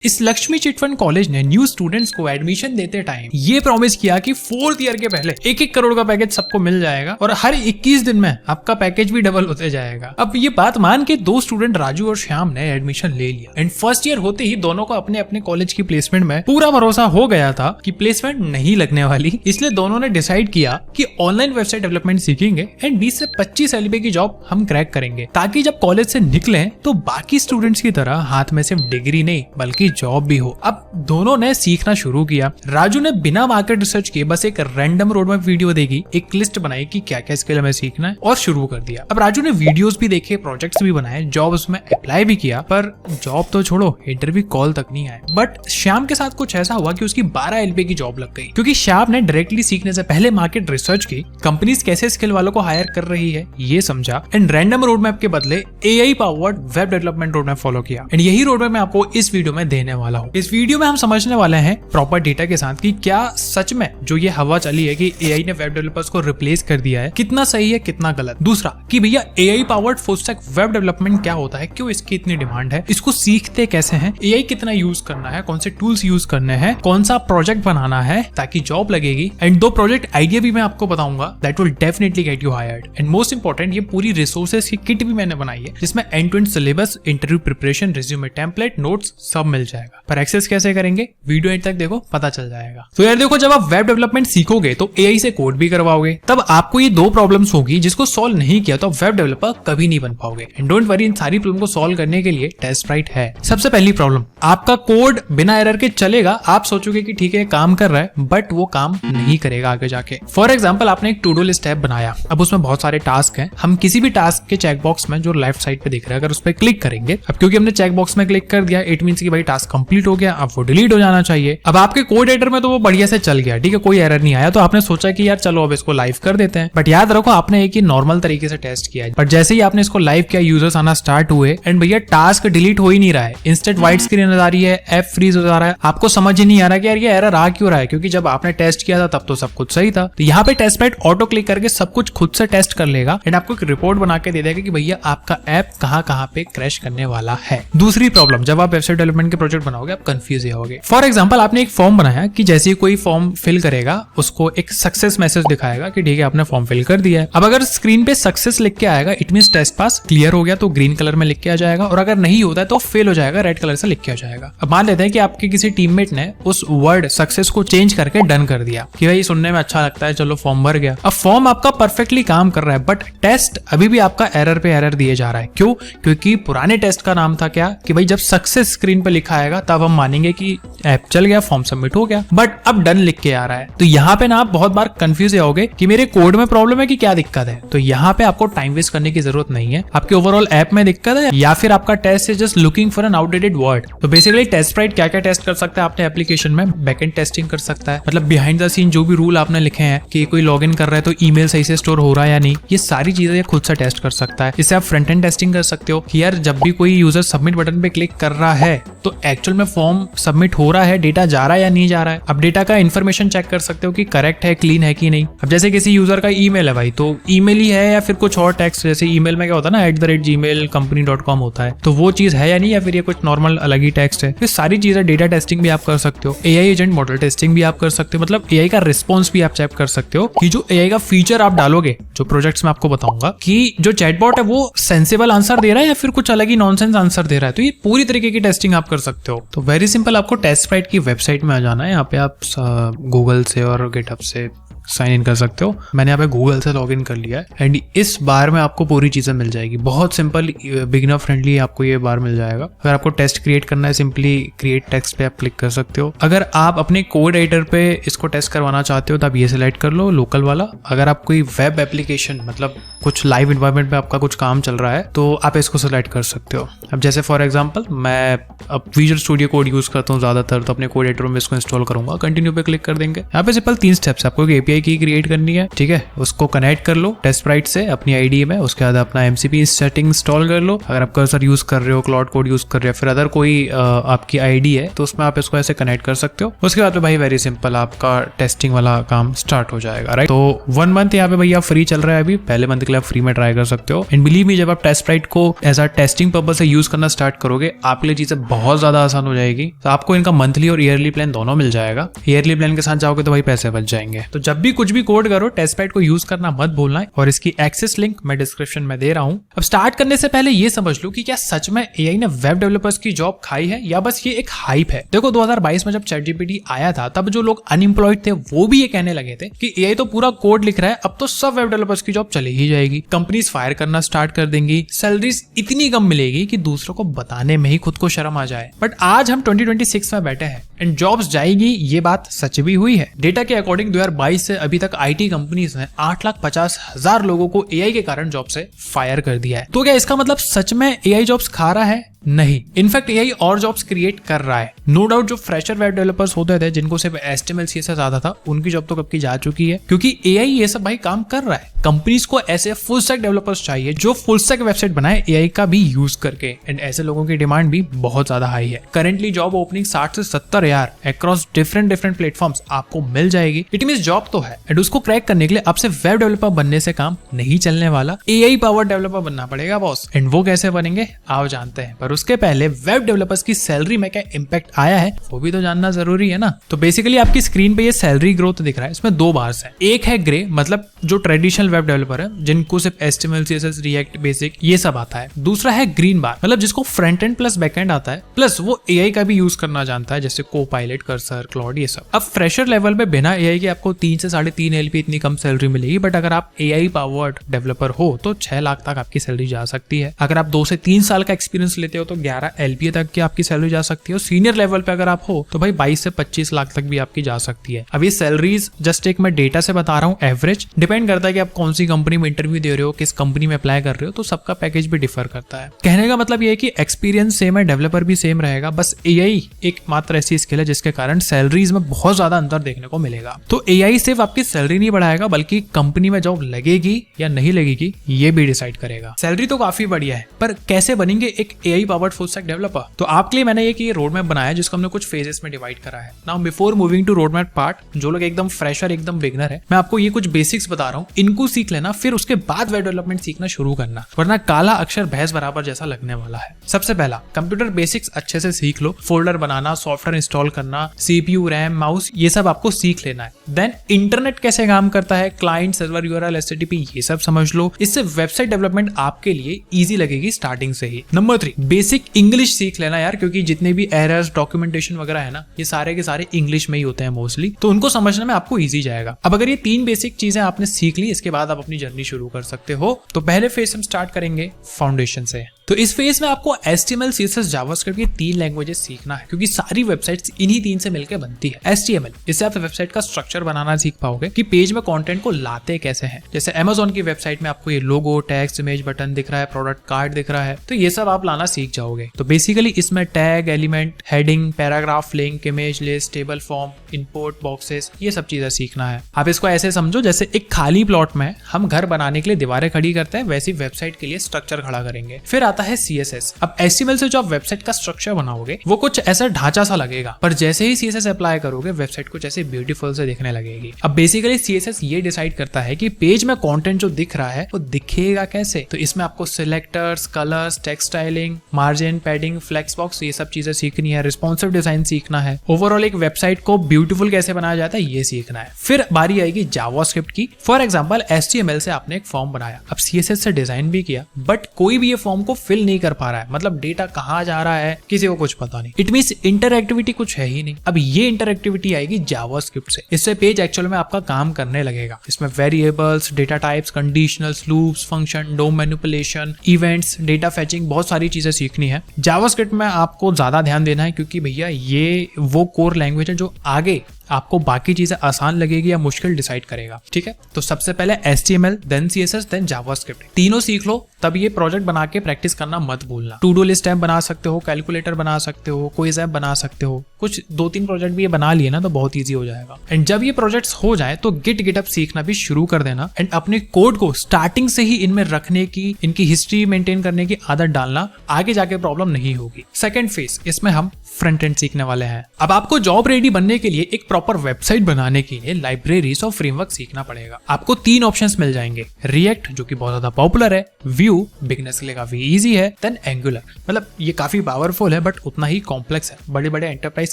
इस Lakshmi chit fund college ने new students को एडमिशन देते टाइम ये प्रॉमिस किया कि 4th ईयर के पहले 1-1 करोड़ का पैकेज सबको मिल जाएगा और हर 21 दिन में आपका पैकेज भी डबल होते जाएगा। अब ये बात मान के 2 स्टूडेंट राजू और श्याम ने एडमिशन ले लिया एंड फर्स्ट ईयर होते ही दोनों को अपने अपने कॉलेज की प्लेसमेंट में पूरा भरोसा हो गया था कि प्लेसमेंट नहीं लगने वाली, इसलिए दोनों ने डिसाइड किया कि ऑनलाइन वेबसाइट डेवलपमेंट सीखेंगे एंड 20 से 25 LPA की जॉब हम क्रैक करेंगे ताकि जब कॉलेज से निकले तो बाकी स्टूडेंट्स की तरह हाथ में सिर्फ डिग्री नहीं बल्कि जॉब भी हो। अब दोनों ने सीखना शुरू किया। राजू ने बिना मार्केट रिसर्च किए बस एक रैंडम रोड मैप वीडियो देखी, एक लिस्ट बनाई कि क्या क्या स्किल हमें सीखना है और शुरू कर दिया। अब राजू ने वीडियोस भी देखे, प्रोजेक्ट्स भी बनाए, जॉब्स में अप्लाई भी किया, पर जॉब तो छोड़ो इंटरव्यू कॉल तक नहीं आए। बट श्याम के साथ कुछ ऐसा हुआ कि उसकी 12 LPA की जॉब लग गई क्योंकि श्याम ने डायरेक्टली सीखने से पहले मार्केट रिसर्च की, कंपनीज कैसे स्किल वालों को हायर कर रही है ये समझा एंड रैंडम रोड मैप के बदले AI powered web development road map follow किया एंड यही रोड मैप मैं आपको इस वीडियो में देने वाला हूँ। इस वीडियो में हम समझने वाले हैं प्रॉपर डेटा के साथ कि क्या सच में जो ये हवा चली है कि AI ने वेब डेवलपर्स को रिप्लेस कर दिया है कितना सही है कितना गलत। दूसरा कि भैया AI powered full stack web development क्या होता है, क्यों इसकी इतनी डिमांड है, इसको सीखते कैसे हैं, AI कितना यूज करना है, कौन से टूल्स यूज करने हैं, कौन सा प्रोजेक्ट बनाना है ताकि जॉब लगेगी एंड 2 प्रोजेक्ट आइडिया भी मैं आपको बताऊंगा that will definitely get you hired and most important ये पूरी रिसोर्सेज की किट भी मैंने बनाई है जिसमें end to end syllabus, interview preparation, resume template, notes सब मिल जाएगा। पर एक्सेस कैसे करेंगे वीडियो एंड तक देखो पता चल जाएगा। तो यार देखो, जब आप वेब डेवलपमेंट सीखोगे तो AI से कोड भी करवाओगे, तब आपको ये 2 प्रॉब्लम्स होगी जिसको सॉल्व नहीं किया तो वेब डेवलपर कभी नहीं बन पाओगे। एंड डोंट वरी, इन सारी प्रॉब्लम को सॉल्व करने के लिए टेस्टराइट है। सबसे पहली प्रॉब्लम, आपका कोड बिना एरर के चलेगा। आप सोचोगे कि ठीक है काम कर रहा है, बट वो काम नहीं करेगा आगे जाके। फॉर एग्जाम्पल, आपने एक टू डू लिस्ट ऐप बनाया, अब उसमें बहुत सारे टास्क हैं। हम किसी भी टास्क के चेकबॉक्स में जो लेफ्ट साइड पे दिख रहा है अगर उस पर क्लिक करेंगे, अब क्योंकि हमने चेकबॉक्स में क्लिक कर दिया इट मींस कि भाई टास्क कंप्लीट हो गया, अब वो डिलीट हो जाना चाहिए। अब आपके कोड एडिटर में तो वो बढ़िया से चल गया, ठीक है, कोई एरर नहीं आया, तो आपने सोचा कि यार चलो अब इसको लाइव कर देते हैं। बट याद रखो, आपने एक ही नॉर्मल तरीके से टेस्ट किया है, बट जैसे ही आपने इसको लाइव किया यूजर्स आना स्टार्ट हुए एंड भैया टास्क डिलीट हो ही नहीं रहा है, इंस्टेंट व्हाइट स्क्रीन आ रही है, ऐप फ्रीज हो जा रहा है। आपको समझ ही नहीं आ रहा कि यार ये एरर आ क्यों रहा है, क्योंकि जब आपने टेस्ट किया था तब तो सब कुछ सही था। तो यहाँ पे टेस्टमेट ऑटो क्लिक करके सब कुछ खुद से टेस्ट कर लेगा एंड आपको एक रिपोर्ट बना के दे देगा कि भैया आपका ऐप कहाँ पे क्रैश करने वाला है। दूसरी प्रॉब्लम, जब आप वेबसाइट डेवलपमेंट के प्रोजेक्ट बनाओगे आप कंफ्यूज होगे। फॉर एग्जांपल, आपने एक फॉर्म बनाया कि जैसे ही कोई फॉर्म फिल करेगा उसको एक सक्सेस मैसेज दिखाएगा कि ठीक है आपने फॉर्म फिल कर दिया है। अब अगर स्क्रीन पे सक्सेस लिख के आएगा it means test pass, clear हो गया तो ग्रीन कलर में लिख के आ जाएगा, और अगर नहीं होता है तो फेल हो जाएगा, रेड कलर से लिख के आ जाएगा। अब मान लेते हैं कि आपके किसी टीममेट ने उस वर्ड सक्सेस को चेंज करके डन कर दिया कि भाई सुनने में अच्छा लगता है, चलो फॉर्म भर गया। अब फॉर्म आपका परफेक्टली काम कर रहा है बट टेस्ट अभी भी आपका एरर पे एरर दिए जा रहा है। क्यों? क्योंकि पुराने टेस्ट का नाम था क्या कि भाई जब सक्सेस स्क्रीन पे लिखा आएगा तब हम मानेंगे कि ऐप चल गया, फॉर्म सबमिट हो गया, बट अब डन लिख के आ रहा है। तो यहाँ पे ना आप बहुत बार कंफ्यूज होगे कि मेरे कोड में प्रॉब्लम है कि क्या दिक्कत है। तो यहाँ पे आपको टाइम वेस्ट करने की जरूरत नहीं है, आपके ओवरऑल ऐप में दिक्कत है या फिर आपका test is just looking for an outdated word. तो बेसिकली टेस्टराइट क्या क्या टेस्ट कर सकता है आपने एप्लीकेशन में, बैकएंड टेस्टिंग कर सकता है, मतलब बिहाइंड द सीन जो भी रूल आपने लिखे हैं कि कोई लॉग इन कर रहा है तो ईमेल सही से स्टोर हो रहा है या नहीं, ये सारी चीजें खुद से टेस्ट कर सकता है। इससे आप फ्रंट एंड टेस्टिंग कर सकते हो कि यार जब भी कोई यूजर सबमिट बटन पे क्लिक कर रहा है तो एक्चुअल में फॉर्म सबमिट हो रहा है, डेटा जा रहा है या नहीं जा रहा है। अब डेटा का इन्फॉर्मेशन चेक कर सकते हो कि करेक्ट है, क्लीन है कि नहीं। अब जैसे किसी यूजर का ईमेल है भाई, तो ईमेल ही है या फिर कुछ और टेक्स्ट, जैसे ईमेल में क्या होता है ना @gmail.company.com होता है, तो वो चीज है या नहीं, या फिर ये कुछ नॉर्मल अलग ही टेक्स्ट है। ये सारी चीजें डेटा टेस्टिंग भी आप कर सकते हो, AI एजेंट मॉडल टेस्टिंग भी आप कर सकते हो, मतलब AI का रिस्पॉन्स भी आप चेक कर सकते हो कि जो AI का फीचर आप डालोगे जो प्रोजेक्ट्स में आपको बताऊंगा कि जो चैटबॉट है वो सेंसिबल आंसर दे रहा है या फिर कुछ अलग ही नॉनसेंस आंसर दे रहा है। तो ये पूरी तरीके की टेस्टिंग आप कर सकते हो। तो वेरी सिंपल, आपको टेस्टराइट की वेबसाइट में आ जाना है। यहाँ पे आप गूगल से और गिटहब से साइन इन कर सकते हो। मैंने यहाँ पे गूगल से लॉग इन कर लिया है एंड इस बार में आपको पूरी चीजें मिल जाएगी। बहुत सिंपल, बिगिनर फ्रेंडली आपको ये बार मिल जाएगा। अगर आपको टेस्ट क्रिएट करना है सिंपली क्रिएट टेक्स्ट पे आप क्लिक कर सकते हो। अगर आप अपने कोड एडिटर पे इसको टेस्ट करवाना चाहते हो तो आप ये सिलेक्ट कर लो, लोकल वाला। अगर आप कोई वेब एप्लीकेशन मतलब कुछ लाइव इन्वायरमेंट पे आपका कुछ काम चल रहा है तो आप इसको सिलेक्ट कर सकते हो। अब जैसे फॉर एग्जाम्पल मैं अब विजुअल स्टूडियो कोड यूज करता हूँ ज्यादातर, तो अपने कोड एडिटर में इसको इंस्टॉल करूंगा। कंटिन्यू पे क्लिक कर देंगे। यहाँ पे सिंपल 3 स्टेप्स, आपको API एआई की क्रिएट करनी है, ठीक है, उसको कनेक्ट कर लो टेस्टस्प्राइट से अपनी आईडी में, उसके बाद अपना एमसीपी सेटिंग इंस्टॉल कर लो। अगर आप कर्सर यूज कर रहे हो, क्लाउड कोड यूज कर रहे हो, फिर अदर कोई आपकी आईडी है तो उसमें आप इसको ऐसे कनेक्ट कर सकते हो। उसके बाद भाई वेरी सिंपल आपका टेस्टिंग वाला काम स्टार्ट हो जाएगा, राइट। तो 1 मंथ यहाँ पे भैया फ्री चल रहा है अभी, पहले मंथ के लिए आप फ्री में ट्राई कर सकते हो। एंड बिलीव मी, जब आप टेस्टस्प्राइट को एज अ टेस्टिंग पर्पस से यूज करना स्टार्ट करोगे आपके लिए चीजें बहुत ज्यादा आसान हो जाएगी। तो आपको इनका मंथली और ईयरली प्लान दोनों मिल जाएगा। ईयरली प्लान के साथ जाओगे तो भाई पैसे बच जाएंगे। तो जब भी कुछ भी कोड करो टेस्टस्प्राइट को यूज करना मत भूलना है, और इसकी एक्सेस लिंक मैं डिस्क्रिप्शन में दे रहा हूं। अब स्टार्ट करने से पहले ये समझ लो कि क्या सच में एआई ने वेब डेवलपर्स की जॉब खाई है या बस ये एक हाइप है। देखो 2022 में जब चैटजीपीटी आया था तब जो लोग अनएम्प्लॉयड थे वो भी ये कहने लगे थे कि एआई तो पूरा कोड लिख रहा है, अब तो सब वेब डेवलपर्स की जॉब चली ही जाएगी, कंपनीज फायर करना स्टार्ट कर देंगी, सैलरीज इतनी कम मिलेगी कि दूसरों को बताने में ही खुद को शर्म आ जाए। बट आज हम 2026 में बैठे हैं एंड जॉब्स जाएगी, ये बात सच भी हुई है। डेटा के अकॉर्डिंग 2022 से अभी तक आईटी कंपनीज ने 8,50,000 लोगों को एआई के कारण जॉब से फायर कर दिया है। तो क्या इसका मतलब सच में एआई जॉब्स खा रहा है? नहीं, इनफैक्ट एआई और जॉब्स क्रिएट कर रहा है। नो डाउट जो फ्रेशर वेब डेवलपर्स होते थे जिनको सिर्फ HTML CSS आता था उनकी जॉब तो कब की जा चुकी है, क्योंकि एआई ये सब भाई काम कर रहा है। कंपनीज को ऐसे फुल स्टैक डेवलपर्स चाहिए जो फुल स्टैक वेबसाइट बनाए एआई का भी यूज करके, एंड ऐसे लोगों की डिमांड भी बहुत ज्यादा हाई है। करेंटली जॉब ओपनिंग 60 से 70 यार अक्रॉस डिफरेंट प्लेटफॉर्म्स आपको मिल जाएगी। इट मींस जॉब तो है, एंड उसको क्रैक करने के लिए आपसे वेब डेवलपर बनने से काम नहीं चलने वाला, एआई पावर डेवलपर बनना पड़ेगा बॉस। एंड वो कैसे बनेंगे आओ जानते हैं, पर उसके पहले वेब डेवलपर्स की सैलरी में क्या इंपैक्ट आया है वो भी तो जानना जरूरी है ना। तो बेसिकली आपकी स्क्रीन पे ये सैलरी ग्रोथ दिख रहा है, इसमें 2 बार्स हैं। एक है ग्रे, मतलब जो ट्रेडिशनल वेब डेवलपर है जिनको सिर्फ HTML CSS रिएक्ट बेसिक ये सब आता है। दूसरा है ग्रीन बार, मतलब जिसको front end plus back and आता है, प्लस वो एआई का भी यूज करना जानता है जैसे कोपायलट, कर्सर, क्लाउड ये सब। अब फ्रेशर लेवल पे बिना एआई के आपको 3 से 3.5 LP इतनी कम सैलरी मिलेगी, बट अगर आप एआई पावर्ड डेवलपर हो तो 6 लाख तक आपकी सैलरी जा सकती है। अगर आप 2 से 3 साल का एक्सपीरियंस लेते हो तो 11 LP तक की आपकी सैलरी जा सकती है। और सीनियर लेवल पे अगर आप हो तो भाई 22 से 25 लाख तक भी आपकी जा सकती है। अब ये सैलरीज जस्ट एक मैं डेटा से बता रहा हूँ, एवरेज डिपेंड करता है कि आप कौन सी कंपनी में इंटरव्यू दे रहे हो, किस कंपनी में अप्लाई कर रहे हो, तो सबका पैकेज भी डिफर करता है। कहने का मतलब ये है कि एक्सपीरियंस सेम है, डेवलपर भी सेम रहेगा, बस एआई एक मात्र ऐसी स्किल है जिसके कारण सैलरीज में बहुत ज्यादा अंतर देखने को मिलेगा। तो एआई सिर्फ आपकी सैलरी नहीं बढ़ाएगा बल्कि कंपनी में जॉब लगेगी या नहीं लगेगी ये भी डिसाइड करेगा। सैलरी तो काफी बढ़िया है, पर कैसे बनेंगे एक AI powered full stack developer? तो आपके लिए मैंने एक ये रोड मैप बनाया जिसको हमने कुछ फेजेस में डिवाइड करा है। Now before moving to road map part, जो लोग एकदम फ्रेशर एकदम बिगनर है, मैं आपको ये कुछ बेसिक्स बता रहा हूँ, इनको सीख लेना, फिर उसके बाद वेब डेवलपमेंट सीखना शुरू करना, वरना काला अक्षर भैंस बराबर जैसा लगने वाला है। सबसे पहला, कंप्यूटर बेसिक्स अच्छे से सीख लो, फोल्डर बनाना, सॉफ्टवेयर इंस्टॉल करना, CPU, रैम, माउस, ये सब आपको सीख लेना है। देन इंटरनेट कैसे काम करता है, क्लाइंट, सर्वर, URL, HTTP, ये सब समझ लो। इससे वेबसाइट डेवलपमेंट आपके लिए इजी लगेगी स्टार्टिंग से ही। नंबर 3, बेसिक इंग्लिश सीख लेना यार, क्योंकि जितने भी एरर्स, डॉक्यूमेंटेशन वगैरह है ना, ये सारे के सारे इंग्लिश में ही होते हैं मोस्टली, तो उनको समझने में आपको इजी जाएगा। अब अगर ये 3 बेसिक चीजें आपने सीख ली, इसके बाद आप अपनी जर्नी शुरू कर सकते हो। तो पहले फेज हम स्टार्ट करेंगे फाउंडेशन से। तो इस फेज में आपको HTML, CSS, जावास्क्रिप्ट की 3 लैंग्वेजेस सीखना है, क्योंकि सारी वेबसाइट्स इन्हीं 3 से मिलकर बनती है। HTML, इससे आप वेबसाइट का स्ट्रक्चर बनाना सीख पाओगे कि पेज में कंटेंट को लाते कैसे हैं। जैसे Amazon की वेबसाइट में आपको ये लोगो, टैग्स, इमेज, बटन दिख रहा है, प्रोडक्ट कार्ड दिख रहा है, तो ये सब आप लाना सीख जाओगे। तो बेसिकली इसमें tag, element, heading, paragraph, link, image list, table form, import boxes, ये सब चीजें सीखना है। आप इसको ऐसे समझो जैसे एक खाली प्लॉट में हम घर बनाने के लिए दीवारें खड़ी करते हैं, वैसी वेबसाइट के लिए स्ट्रक्चर खड़ा करेंगे। फिर आता है CSS। अब HTML से जो आप वेबसाइट का स्ट्रक्चर बनाओगे वो कुछ ऐसा ढांचा सा लगेगा, पर जैसे ही CSS अप्लाई करोगे वेबसाइट कुछ ऐसे ब्यूटीफुल से दिखने लगेगी। अब बेसिकली CSS ये डिसाइड करता है कि पेज में कंटेंट जो दिख रहा है वो दिखेगा कैसे। तो इसमें आपको selectors, colours, text styling, margin, padding, flex box, ये सब चीजें सीखनी है। रिस्पॉन्सिव डिजाइन सीखना है। ओवरऑल एक वेबसाइट को ब्यूटीफुल कैसे बनाया जाता है ये सीखना है। फिर बारी आएगी जावास्क्रिप्ट की। फॉर एग्जांपल HTML से आपने एक फॉर्म बनाया, अब CSS से डिजाइन भी किया, बट कोई भी ये फॉर्म को फिल नहीं कर पा रहा है, मतलब डेटा कहाँ जा रहा है किसी को कुछ पता नहीं। इट मींस इंटरएक्टिविटी कुछ है ही नहीं। अब ये इंटरएक्टिविटी आएगी जावास्क्रिप्ट से। इससे पेज एक्चुअल में आपका काम करने लगेगा। इसमें variables, data types, conditionals, loops, function, DOM manipulation, events, data fetching, बहुत सारी चीजें सीखनी है। जावास्क्रिप्ट में आपको ज्यादा ध्यान देना है, क्योंकि भैया ये वो कोर लैंग्वेज है जो आगे आपको बाकी चीजें आसान लगेगी या मुश्किल डिसाइड करेगा। ठीक है, तो सबसे पहले HTML, then CSS, then JavaScript, तीनों सीख लो, तब ये प्रोजेक्ट बना के प्रैक्टिस करना मत भूलना। टू डू लिस्ट ऐप बना सकते हो, कैलकुलेटर बना सकते हो, क्विज ऐप बना सकते हो, कुछ 2-3 प्रोजेक्ट भी ये बना लिए ना तो बहुत ईजी हो जाएगा। एंड जब ये प्रोजेक्ट्स हो जाए तो गिटअप सीखना भी शुरू कर देना एंड अपने कोड को स्टार्टिंग से ही इनमें रखने की, इनकी हिस्ट्री मेंटेन करने की आदत डालना, आगे जाके प्रॉब्लम नहीं होगी। सेकंड फेज, इसमें हम फ्रंट एंड सीखने वाले हैं। अब आपको जॉब रेडी बनने के लिए एक प्रॉपर वेबसाइट बनाने के लिए लाइब्रेरीज और फ्रेमवर्क सीखना पड़ेगा। आपको 3 ऑप्शंस मिल जाएंगे, रिएक्ट जो कि बहुत ज्यादा पॉपुलर है, व्यू बिगनर्स के लिए काफी इजी है, देन एंगुलर मतलब ये काफी पावरफुल है बट उतना ही कॉम्प्लेक्स है, बड़े बड़े एंटरप्राइज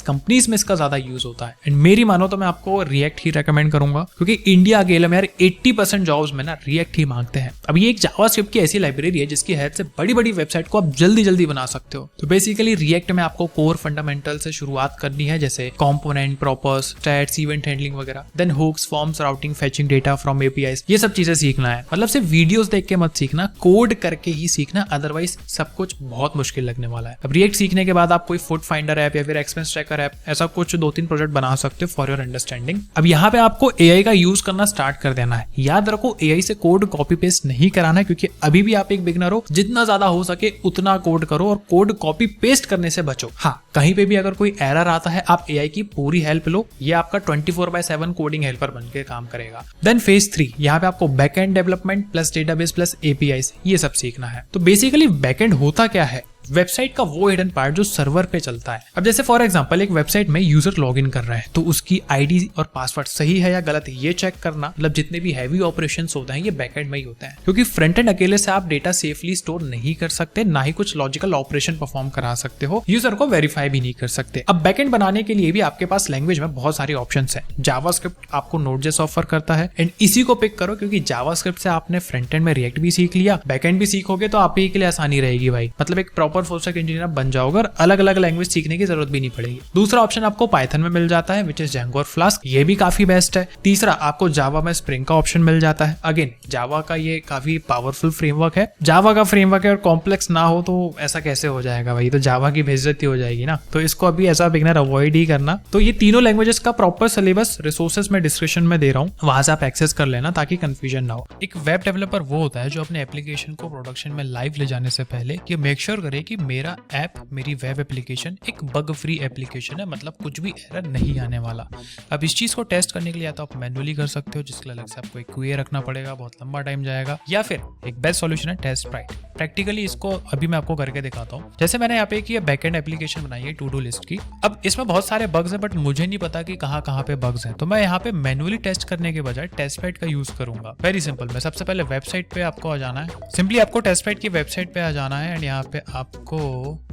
कंपनीज में इसका ज्यादा यूज होता है। एंड मेरी मानो तो मैं आपको रिएक्ट ही रेकमेंड करूंगा क्योंकि इंडिया अकेले में यार 80% जॉब्स में ना रिएक्ट ही मांगते हैं। अब ये एक जावास्क्रिप्ट की ऐसी लाइब्रेरी है जिसकी हेल्प से बड़ी बड़ी वेबसाइट को आप जल्दी बना सकते हो। तो बेसिकली रिएक्ट में आपको कोर फंडामेंटल से शुरुआत करनी है, जैसे component, props, states, event handling वगैरह, then hooks, forms, routing, fetching data from APIs, ये सब चीजें सीखना है। मतलब सिर्फ वीडियोस देख के मत सीखना, कोड करके ही सीखना, अदरवाइज सब कुछ बहुत मुश्किल लगने वाला है। अब रिएक्ट सीखने के बाद आप कोई फूड फाइंडर ऐप या फिर एक्सपेंस ट्रैकर ऐप, ऐसा कुछ 2-3 प्रोजेक्ट बना सकते हो फॉर योर अंडरस्टैंडिंग। अब यहाँ पे आपको एआई का यूज करना स्टार्ट कर देना है। याद रखो एआई से कोड कॉपी पेस्ट नहीं कराना है क्योंकि अभी भी आप एक बिगनर हो, जितना ज्यादा हो सके उतना कोड करो और कोड कॉपी पेस्ट करने से बचो। हाँ, कहीं पे भी अगर कोई एरर आता है आप एआई की पूरी हेल्प लो, ये आपका 24/7 कोडिंग हेल्पर बनके काम करेगा। देन फेज 3, यहाँ पे आपको backend development plus database plus APIs ये सब सीखना है। तो बेसिकली बैकएंड होता क्या है? वेबसाइट का वो हिडन पार्ट जो सर्वर पे चलता है। अब जैसे फॉर एग्जांपल एक वेबसाइट में यूजर लॉगिन कर रहा है तो उसकी आईडी और पासवर्ड सही है या गलत ये चेक करना, मतलब जितने भी हैवी ऑपरेशंस होते हैं ये बैकएंड में ही होते हैं क्योंकि फ्रंट एंड अकेले से आप डेटा सेफली स्टोर नहीं कर सकते, ना ही कुछ लॉजिकल ऑपरेशन परफॉर्म करा सकते हो, यूजर को वेरीफाई भी नहीं कर सकते। अब बैकएंड बनाने के लिए भी आपके पास लैंग्वेज में बहुत सारे ऑप्शंस हैं। जावास्क्रिप्ट आपको नोड.जेएस ऑफर करता है एंड इसी को पिक करो क्योंकि जावास्क्रिप्ट से आपने फ्रंट एंड में रिएक्ट भी सीख लिया, बैकएंड भी सीखोगे तो आप ही के लिए आसानी रहेगी भाई, मतलब एक प्रॉपर फुल स्टैक इंजीनियर बन जाओगे और अलग अलग लैंग्वेज सीखने की जरूरत भी नहीं पड़ेगी। दूसरा ऑप्शन आपको पाइथन में मिल जाता है विच इज जेंगो और फ्लास्क, ये भी काफी बेस्ट है। तीसरा आपको जावा में स्प्रिंग का ऑप्शन मिल जाता है। अगेन जावा का ये काफी पावरफुल फ्रेमवर्क है, जावा का फ्रेमवर्क है और कॉम्प्लेक्स ना हो तो ऐसा कैसे हो जाएगा भाई, तो जावा की बेइज्जती हो जाएगी ना, तो इसको अभी ऐसा बिगनर अवॉइड ही करना। तो ये तीनों लैंग्वेजेस का प्रॉपर सिलेबस रिसोर्सेज में डिस्क्रिप्शन में दे रहा हूँ, वहां से आप एक्सेस कर लेना ताकि कंफ्यूजन ना हो। एक वेब डेवलपर वो होता है जो अपने एप्लीकेशन को प्रोडक्शन में लाइव ले जाने से पहले ये मेक श्योर करे कि मेरा ऐप, मेरी वेब एप्लीकेशन एक बग फ्री एप्लीकेशन है, मतलब कुछ भी एरर नहीं आने वाला। अब इस चीज को टेस्ट करने के लिए या तो आप मैनुअली कर सकते हो जिसके अलग से आपको एक क्यूए रखना पड़ेगा, बहुत लंबा टाइम जाएगा, या फिर एक बेस्ट सॉल्यूशन है टेस्टस्प्राइट। प्रैक्टिकली इसको अभी मैं आपको करके दिखाता हूँ। जैसे मैंने यहाँ पे एक बैकएंड एप्लीकेशन बनाई है टू डू लिस्ट की। अब इसमें बहुत सारे बग्स हैं बट मुझे नहीं पता कि कहाँ पे बग्स हैं, तो मैं यहाँ पे मैनुअली टेस्ट करने के बजाय टेस्टस्प्राइट का यूज करूंगा। वेरी सिंपल, मैं सबसे पहले वेबसाइट पे आपको आ जाना है, सिंपली आपको टेस्टस्प्राइट की वेबसाइट पे आ जाना है एंड यहाँ पे आपको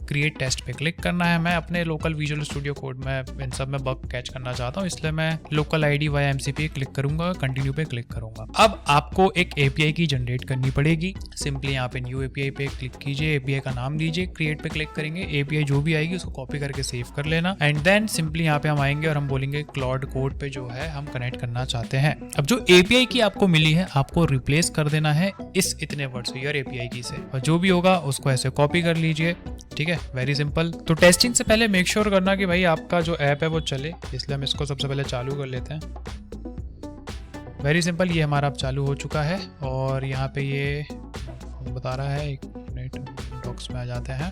क्रिएट टेस्ट पे क्लिक करना है। मैं अपने लोकल विजुअल स्टूडियो कोड में इन सब में बग कैच करना चाहता हूँ, इसलिए मैं local ID via MCP click करूंगा, कंटिन्यू पे क्लिक करूंगा। अब आपको एक एपीआई की जनरेट करनी पड़ेगी, सिंपली यहाँ पे न्यू एपीआई पे क्लिक कीजिए, एपीआई का नाम दीजिए, क्रिएट पे क्लिक करेंगे, एपीआई जो भी आएगी उसको कॉपी करके सेव कर लेना एंड देन सिंपली यहाँ पे हम आएंगे और हम बोलेंगे क्लाउड कोड पे जो है हम कनेक्ट करना चाहते हैं। अब जो एपीआई की आपको मिली है आपको रिप्लेस कर देना है इस इतने वर्ड से, योर एपीआई की से, और जो भी होगा उसको ऐसे कॉपी कर लीजिए। ठीक है, वेरी सिंपल। तो टेस्टिंग से पहले मेक श्योर करना कि भाई आपका जो ऐप है वो चले, इसलिए हम इसको सबसे पहले चालू कर लेते हैं। वेरी सिंपल, ये हमारा अब चालू हो चुका है और यहाँ पे ये बता रहा है, एक मिनट डॉक्स में आ जाते हैं।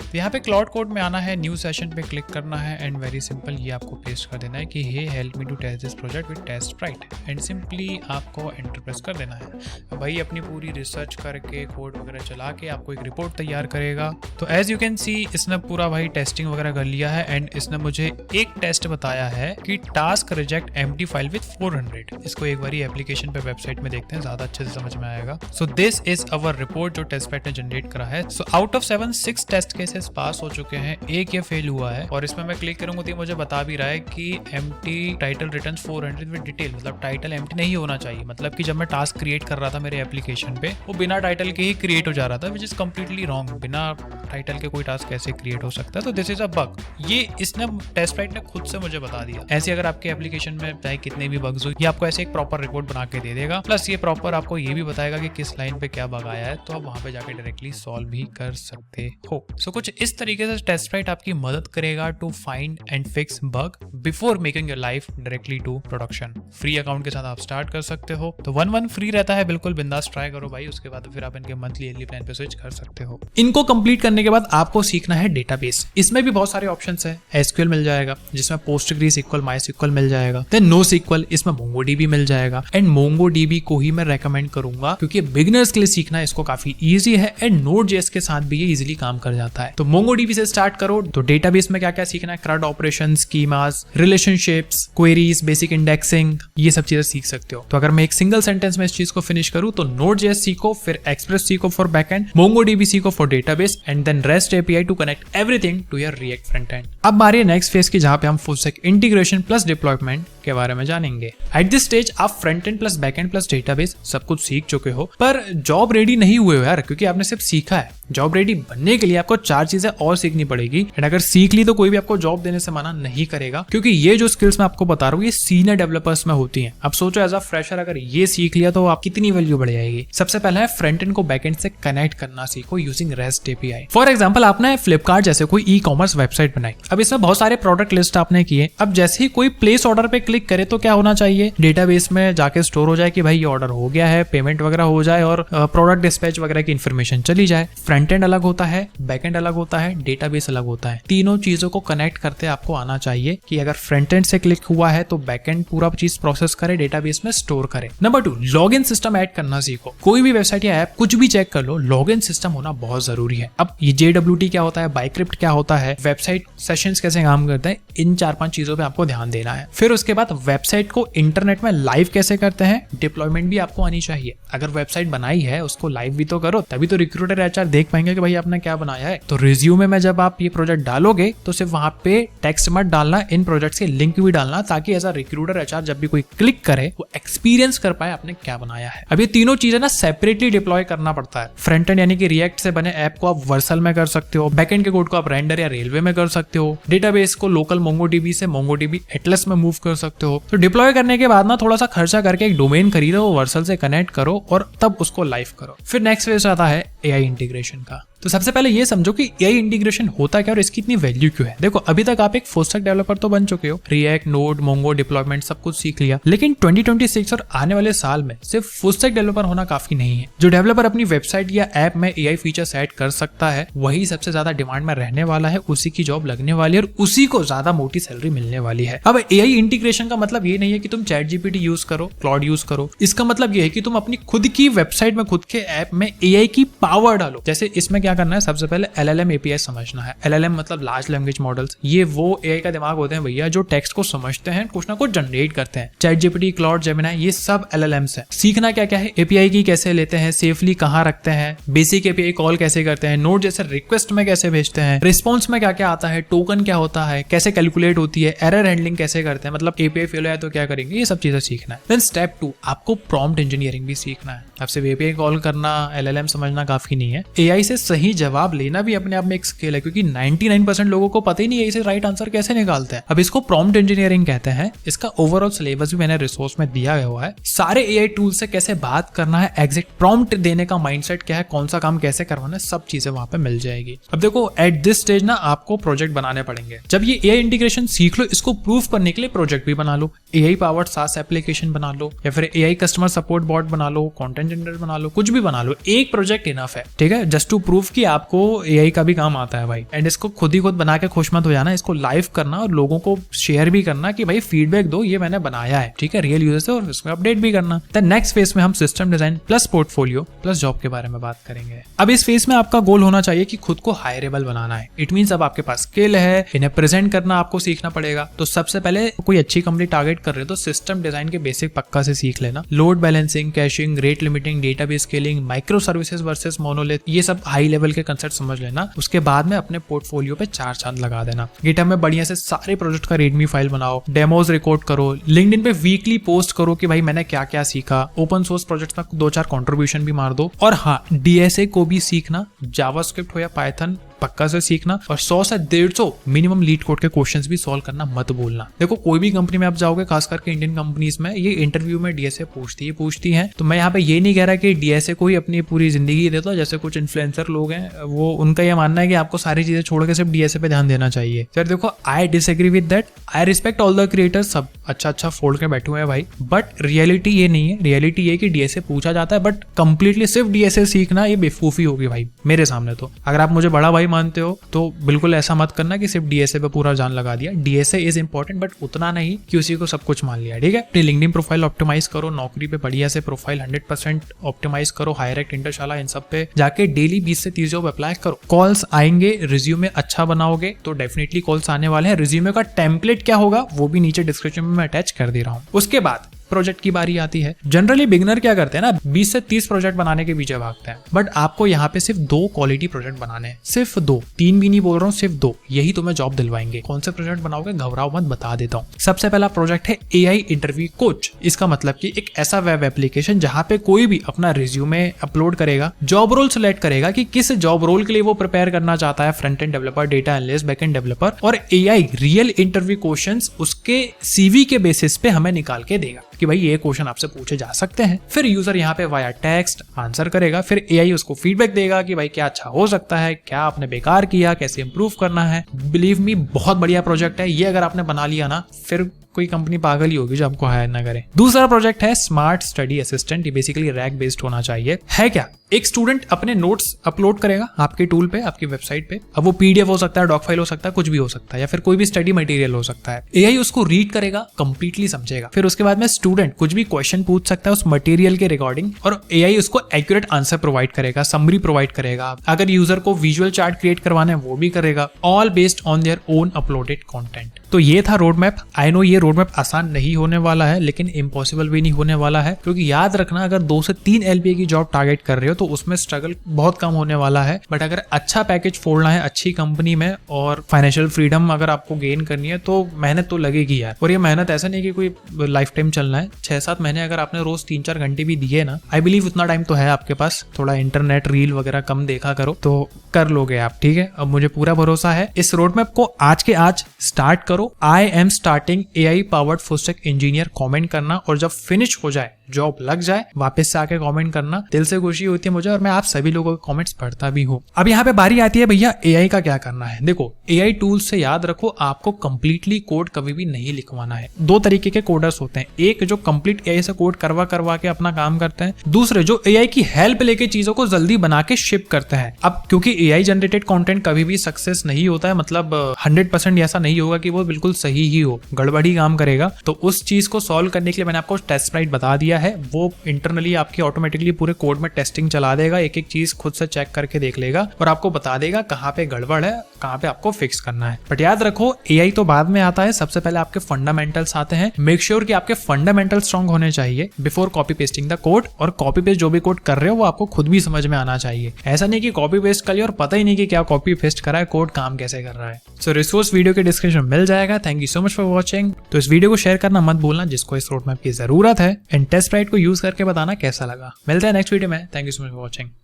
तो यहाँ पे क्लाउड कोड में आना है, न्यू सेशन पे क्लिक करना है एंड वेरी सिंपल ये आपको पेस्ट कर देना है कि hey help me to test this project with TestSprite and simply आपको एंटर प्रेस कर देना है। अब भाई अपनी पूरी रिसर्च करके कोड वगैरह चला के आपको एक रिपोर्ट तैयार करेगा। तो एज यू कैन सी इसने पूरा भाई टेस्टिंग वगैरह कर लिया है एंड इसने मुझे एक टेस्ट बताया है कि task reject empty file with 400। इसको एक बार एप्लीकेशन पे वेबसाइट में देखते हैं, ज्यादा अच्छे से समझ में आएगा। So this is our report जो टेस्टस्प्राइट ने जनरेट करा है। So out of 7 6 test cases pass हो चुके हैं, एक ये फेल हुआ है और इसमें मैं क्लिक करूंगा तो ये मुझे बता भी रहा है कि empty title return 400 with detail, मतलब टाइटल एम्प्टी नहीं होना चाहिए। मतलब कि जब मैं टास्क क्रिएट कर रहा था मेरे एप्लीकेशन पे वो बिना टाइटल के ही क्रिएट हो जा रहा था, विच इज कंप्लीटली रॉन्ग। बिना टाइटल के कोई टास्क कैसे क्रिएट हो सकता है? तो दिस इज अ बग। ये इसने टेस्टस्प्राइट ने खुद से मुझे बता दिया। ऐसे अगर आपके एप्लीकेशन में चाहे कितने भी बग्स हो, ये आपको ऐसे एक प्रॉपर रिपोर्ट बना के दे देगा, प्लस ये प्रॉपर आपको ये भी बताएगा कि किस लाइन पे क्या बग आया है, तो आप वहां पे जाके डायरेक्टली सॉल्व भी कर सकते हो। सो कुछ इस तरीके से टेस्ट राइट आपकी मदद करेगा to find and fix bug before making your life directly to production. Free account के साथ आप स्टार्ट कर सकते हो, तो 1 फ्री रहता है, बिल्कुल बिंदास ट्राई करो भाई। उसके बाद फिर आप इनके मंथली ईयरली प्लान पे स्विच कर सकते हो। इनको कंप्लीट करने के बाद आपको सीखना है डेटाबेस। इसमें भी बहुत सारे ऑप्शंस है। एसक्यूएल मिल जाएगा जिसमें पोस्टग्री SQL MySQL मिल जाएगा, देन NoSQL इसमें MongoDB मिल जाएगा। एंड MongoDB को ही मैं रेकमेंड करूंगा क्योंकि बिगिनर्स के लिए सीखना इसको काफी इजी है एंड Node.js के साथ भी ये इजीली काम कर जाता है। तो MongoDB से स्टार्ट करो। तो डेटाबेस में क्या क्या सीखना है, CRUD operation, schemas, relationships, queries, basic indexing, ये सब चीजें सीख सकते हो। तो अगर मैं एक सिंगल सेंटेंस में इस चीज को फिनिश करूं तो Node.js सीखो, फिर Express सीखो फॉर बैकएंड, MongoDB सीखो for database and then REST API to connect everything to your React front end. अब हमारे नेक्स्ट फेज की जहां पे हम full stack integration plus deployment के बारे में जानेंगे। एट दिस स्टेज आप front end plus back end plus database सब कुछ सीख चुके हो, पर जॉब रेडी नहीं हुए हो यार, क्योंकि आपने सिर्फ सीखा है। जॉब रेडी बनने के लिए आपको 4 चीजें और सीखनी पड़ेगी एंड अगर सीख ली तो कोई भी आपको जॉब देने से मना नहीं करेगा, क्योंकि ये जो स्किल्स मैं आपको बता रहा हूँ ये सीनियर डेवलपर्स में होती हैं। अब सोचो एज अ फ्रेशर अगर ये सीख लिया तो आप कितनी वैल्यू बढ़ जाएगी। सबसे पहला है फ्रंट एंड को बैक एंड से कनेक्ट करना सीखो using REST API। For example आपने फ्लिपकार्ट जैसे कोई ई-कॉमर्स वेबसाइट बनाई, अब इसमें बहुत सारे प्रोडक्ट लिस्ट आपने किए। अब जैसे ही कोई प्लेस ऑर्डर पे क्लिक करे तो क्या होना चाहिए, डेटाबेस में जाके स्टोर हो जाए कि भाई ये ऑर्डर हो गया है, पेमेंट वगैरह हो जाए और प्रोडक्ट डिस्पैच वगैरह की इन्फॉर्मेशन चली जाए। फ्रंट एंड अलग होता है, बैक एंड अलग होता है, डेटाबेस अलग होता है। तीनों चीजों को कनेक्ट करते आपको आना चाहिए कि अगर फ्रंट एंड से क्लिक हुआ है तो बैक एंड पूरा चीज प्रोसेस करे, डेटाबेस में स्टोर करे। नंबर 2, लॉगिन सिस्टम ऐड करना सीखो। कोई भी वेबसाइट या ऐप कुछ भी चेक कर लो, लॉगिन सिस्टम होना बहुत जरूरी है। अब ये JWT क्या होता है, बाइक्रिप्ट क्या होता है, वेबसाइट सेशंस कैसे काम करते हैं, इन 4-5 चीजों पे आपको ध्यान देना है। फिर उसके बाद वेबसाइट को इंटरनेट में लाइव कैसे करते हैं, डिप्लॉयमेंट भी आपको आनी चाहिए। अगर वेबसाइट बनाई है उसको लाइव भी तो करो, तभी तो रिक्रूटर HR देख पाएंगे कि भाई आपने क्या बनाया है। तो रिज्यूमे में जब आप ये प्रोजेक्ट डालोगे तो सिर्फ वहां पे टेक्स्ट मत डालना, इन प्रोजेक्ट्स के लिंक भी डालना, ताकि एज अ रिक्रूटर HR जब भी कोई क्लिक करे वो एक्सपीरियंस कर पाए आपने क्या बनाया है। अब ये तीनों चीजें ना सेपरेटली डिप्लॉय करना पड़ता है। फ्रंट एंड यानी कि रिएक्ट से बने ऐप को आप वर्सल में कर सकते हो, बैकएंड के कोड को आप रेंडर या रेलवे में कर सकते हो, डेटाबेस को लोकल MongoDB से MongoDB एटलस में मूव कर सकते हो। तो डिप्लॉय करने के बाद ना थोड़ा सा खर्चा करके एक डोमेन खरीदो, वर्सल से कनेक्ट करो और तब उसको लाइव करो। फिर नेक्स्ट फेज आता है AI इंटीग्रेशन का। तो सबसे पहले ये समझो कि AI इंटीग्रेशन होता क्या और इसकी इतनी वैल्यू क्यों है। देखो अभी तक आप एक फुल स्टैक डेवलपर तो बन चुके हो, रिएक्ट, नोड, मोंगो, डिप्लॉयमेंट सब कुछ सीख लिया, लेकिन 2026 और आने वाले साल में सिर्फ फुल स्टैक डेवलपर होना काफी नहीं है। जो डेवलपर अपनी वेबसाइट या ऐप में AI फीचर्स ऐड कर सकता है वही सबसे ज्यादा डिमांड में रहने वाला है, उसी की जॉब लगने वाली है और उसी को ज्यादा मोटी सैलरी मिलने वाली है। अब AI इंटीग्रेशन का मतलब ये नहीं है कि तुम ChatGPT यूज करो, क्लाउड यूज करो। इसका मतलब ये है कि तुम अपनी खुद की वेबसाइट में, खुद के ऐप में AI की पावर डालो। जैसे इसमें क्या करना है, सबसे पहले LLM API समझना है। LLM मतलब लार्ज लैंग्वेज मॉडल्स। ये वो AI का दिमाग होते हैं भैया जो टेक्स्ट को समझते हैं, कुछ ना कुछ जनरेट करते हैं। ChatGPT, क्लाउड, जेमिनी, ये सब LLMs है। सीखना क्या क्या है, API की कैसे लेते हैं, सेफली कहाँ रखते हैं, बेसिक API कॉल कैसे करते हैं, नोड जैसे रिक्वेस्ट में कैसे भेजते हैं, रिस्पॉन्स में क्या क्या आता है, टोकन क्या होता है, कैसे कैलकुलेट होती है, एरर हैंडलिंग कैसे करते हैं, मतलब API फेल है तो क्या करेंगे, ये सब चीजें सीखना है। देन स्टेप 2, आपको प्रॉम्प्ट इंजीनियरिंग भी सीखना है। अब सिर्फ API कॉल करना, LLM समझना काफी नहीं है। AI से सही जवाब लेना भी अपने आप में एक स्किल है, क्योंकि 99% लोगों को पता ही नहीं है इसे राइट आंसर कैसे निकालते हैं। अब इसको प्रॉम्प्ट इंजीनियरिंग कहते हैं। इसका ओवरऑल सिलेबस भी मैंने रिसोर्स में दिया हुआ है। सारे AI टूल से कैसे बात करना है, एग्जैक्ट प्रॉम्प्ट देने का माइंडसेट क्या है, कौन सा काम कैसे करवाना है, सब चीजें वहां पे मिल जाएगी। अब देखो एट दिस स्टेज ना आपको प्रोजेक्ट बनाने पड़ेंगे। जब ये AI इंटीग्रेशन सीख लो, इसको प्रूव करने के लिए प्रोजेक्ट भी बना लो, AI पावर्ड SaaS एप्लीकेशन बना लो या फिर AI कस्टमर सपोर्ट बॉट बना लो, कंटेंट जनरेटर बना लो, कुछ भी बना लो। एक प्रोजेक्ट इनफ है, ठीक है, जस्ट टू प्रूव कि आपको AI का भी काम आता है भाई। एंड इसको खुद ही खुद बना के खुश मत हो जाना, इसको लाइव करना और लोगों को शेयर भी करना कि भाई फीडबैक दो, ये मैंने बनाया है, ठीक है, रियल यूजर से, और इसको अपडेट भी करना। देन नेक्स्ट फेज में हम system design plus portfolio plus job के बारे में बात करेंगे। अब इस फेज में आपका गोल होना चाहिए कि खुद को हायरेबल बनाना है। इट मींस अब आपके पास स्किल है, इन्हें प्रेजेंट करना आपको सीखना पड़ेगा। तो सबसे पहले कोई अच्छी कंपनी टारगेट कर रहे हो तो सिस्टम डिजाइन के बेसिक पक्का से सीख लेना। Load balancing, caching, rate limiting, database scaling, micro services versus monolith, ये सब हाई लेवल के कंसेप्ट समझ लेना। उसके बाद में अपने पोर्टफोलियो पे 4 चांद लगा देना। गिटहब में बढ़िया से सारे प्रोजेक्ट का रीडमी फाइल बनाओ, डेमोज रिकॉर्ड करो, लिंक्डइन पे वीकली पोस्ट करो कि भाई मैंने क्या क्या सीखा। ओपन सोर्स प्रोजेक्ट्स में 2-4 कंट्रीब्यूशन भी मार दो। और हाँ, DSA को भी सीखना, जावास्क्रिप्ट हो या पाइथन, पक्का से सीखना और 100 से 150 मिनिमम लीड कोड के क्वेश्चंस भी सॉल्व करना मत भूलना। देखो कोई भी कंपनी में आप जाओगे, खास करके इंडियन कंपनीज में, ये इंटरव्यू में डीएसए पूछती है। तो मैं यहाँ पे ये नहीं कह रहा कि डीएसए को ही अपनी पूरी जिंदगी देता है, जैसे कुछ इन्फ्लुएंसर लोग हैं वो उनका ये मानना है कि आपको सारी चीजें छोड़ के सिर्फ डीएसए पे ध्यान देना चाहिए। सर देखो I disagree with that, I respect all the creators, सब अच्छा फोल्ड के बैठे हुए हैं भाई, बट रियलिटी ये नहीं है। रियलिटी ये कि डीएसए पूछा जाता है बट कंप्लीटली सिर्फ डीएसए सीखना ये बेवकूफी होगी भाई मेरे सामने। तो अगर आप मुझे बड़ा भाई मानते हो तो बिल्कुल ऐसा मत करना कि सिर्फ डीएसए पे पूरा जान लगा दिया। डीएसए इज इंपॉर्टेंट बट उतना नहीं कि उसी को सब कुछ मान लिया, ठीक है। अपनी लिंक्डइन प्रोफाइल ऑप्टिमाइज करो, नौकरी पे बढ़िया से प्रोफाइल 100% ऑप्टिमाइज करो, हायरएक्ट, इंटरशाला, इन सब पे जाके डेली 20 से 30 जॉब अप्लाई करो। कॉल्स आएंगे, रिज्यूमे अच्छा बनाओगे तो डेफिनेटली कॉल्स आने वाले हैं। रिज्यूमे का टेम्पलेट क्या होगा वो भी नीचे डिस्क्रिप्शन में मैं अटैच कर दे रहा हूँ। उसके बाद प्रोजेक्ट की बारी आती है। जनरली बिगिनर क्या करते हैं ना, 20 से 30 प्रोजेक्ट बनाने के पीछे भागते हैं, बट आपको यहाँ पे सिर्फ 2 क्वालिटी प्रोजेक्ट बनाने हैं, सिर्फ 2, 3 भी नहीं बोल रहा हूँ, सिर्फ 2। यही तुम्हें जॉब दिलवाएंगे। कौन से प्रोजेक्ट बनाओगे घबराओ मत, बता देता हूँ। सबसे पहला प्रोजेक्ट है एआई इंटरव्यू कोच। इसका मतलब कि एक ऐसा वेब एप्लीकेशन जहाँ पे कोई भी अपना रिज्यूमे अपलोड करेगा, जॉब रोल सिलेक्ट करेगा कि किस जॉब रोल के लिए वो प्रिपेयर करना चाहता है, front end developer, data analyst, back end developer, और एआई रियल इंटरव्यू क्वेश्चंस उसके सीवी के बेसिस पे हमें निकाल के देगा कि भाई ये क्वेश्चन आपसे पूछे जा सकते हैं। फिर यूजर यहाँ पे वाया टेक्स्ट आंसर करेगा, फिर एआई उसको फीडबैक देगा कि भाई क्या अच्छा हो सकता है, क्या आपने बेकार किया, कैसे इंप्रूव करना है। बिलीव मी बहुत बढ़िया प्रोजेक्ट है ये। अगर आपने बना लिया ना, फिर कोई कंपनी पागल ही होगी जो आपको हायर ना करे। दूसरा प्रोजेक्ट है स्मार्ट स्टडी असिस्टेंट। ये बेसिकली रैक बेस्ड होना चाहिए। है क्या, एक स्टूडेंट अपने नोट्स अपलोड करेगा आपके टूल पे, आपकी वेबसाइट पे। अब वो पीडीएफ हो सकता है, डॉक फाइल हो सकता है, कुछ भी हो सकता है, या फिर कोई भी स्टडी मटेरियल हो सकता है। एआई उसको रीड करेगा, कंप्लीटली समझेगा। फिर उसके बाद में स्टूडेंट कुछ भी क्वेश्चन पूछ सकता है उस मटेरियल के रिगार्डिंग, और एआई उसको एक्यूरेट आंसर प्रोवाइड करेगा, समरी प्रोवाइड करेगा। अगर यूजर को विजुअल चार्ट क्रिएट करवाना है वो भी करेगा, all based on their own uploaded content. तो ये था रोड मैप। आई नो ये रोड मैप आसान नहीं होने वाला है, लेकिन इम्पॉसिबल भी नहीं होने वाला है, क्योंकि याद रखना अगर 2 से 3 एलपीए की जॉब टारगेट कर रहे हो तो उसमें स्ट्रगल बहुत कम होने वाला है। बट अगर अच्छा पैकेज फोड़ना है अच्छी कंपनी में और फाइनेंशियल फ्रीडम अगर आपको गेन करनी है तो मेहनत तो लगेगी यार। और ये मेहनत ऐसा नहीं कि कोई लाइफ टाइम चलना है। 6-7 महीने अगर आपने रोज 3-4 घंटे भी दिए ना, आई बिलीव उतना टाइम तो है आपके पास, थोड़ा इंटरनेट रील वगैरह कम देखा करो तो कर लोगे आप, ठीक है। अब मुझे पूरा भरोसा है। इस रोड मैप को आज के आज स्टार्ट करो। I am starting AI powered full stack engineer comment करना, और जब फिनिश हो जाए, जॉब लग जाए, वापस से आके कमेंट करना। दिल से खुशी होती है मुझे, और मैं आप सभी लोगों के कमेंट्स पढ़ता भी हूँ। अब यहाँ पे बारी आती है भैया एआई का क्या करना है। देखो एआई टूल्स से याद रखो, आपको कंप्लीटली कोड कभी भी नहीं लिखवाना है। 2 तरीके के कोडर्स होते हैं, एक जो कंप्लीट एआई से कोड करवा के अपना काम करते हैं, दूसरे जो एआई की हेल्प लेके चीजों को जल्दी बना के शिप करते हैं। अब क्योंकि एआई जनरेटेड कंटेंट कभी भी सक्सेस नहीं होता है, मतलब 100% ऐसा नहीं होगा कि वो बिल्कुल सही ही हो, गड़बड़ी काम करेगा। तो उस चीज को सॉल्व करने के लिए मैंने आपको टेस्ट राइट बता दिया है। वो इंटरनली आपकी ऑटोमेटिकली पूरे कोड में टेस्टिंग चला देगा, एक एक चीज खुद से चेक करके देख लेगा और आपको बता देगा कहाँ पे गड़बड़ है, कहाँ पे आपको फिक्स करना है। बट याद रखो एआई तो बाद में आता है, सबसे पहले आपके फंडामेंटल्स आते हैं। मेक श्योर कि आपके फंडामेंटल स्ट्रॉन्ग होने चाहिए before copy pasting the code, और कॉपी पेस्ट जो भी कोड कर रहे हो वो आपको खुद भी समझ में आना चाहिए। ऐसा नहीं कि कॉपी पेस्ट कर लिया और पता ही नहीं कि क्या कॉपी पेस्ट करा है, कोड काम कैसे कर रहा है। सो रिसोर्स वीडियो के डिस्क्रिप्शन मिल जाएगा। Thank you so much for watching. तो इस वीडियो को शेयर करना मत भूलना जिसको इस रोड मैप की जरूरत है, एंड टेस्ट राइट को यूज करके बताना कैसा लगा। मिलते हैं नेक्स्ट वीडियो में। Thank you so much for watching.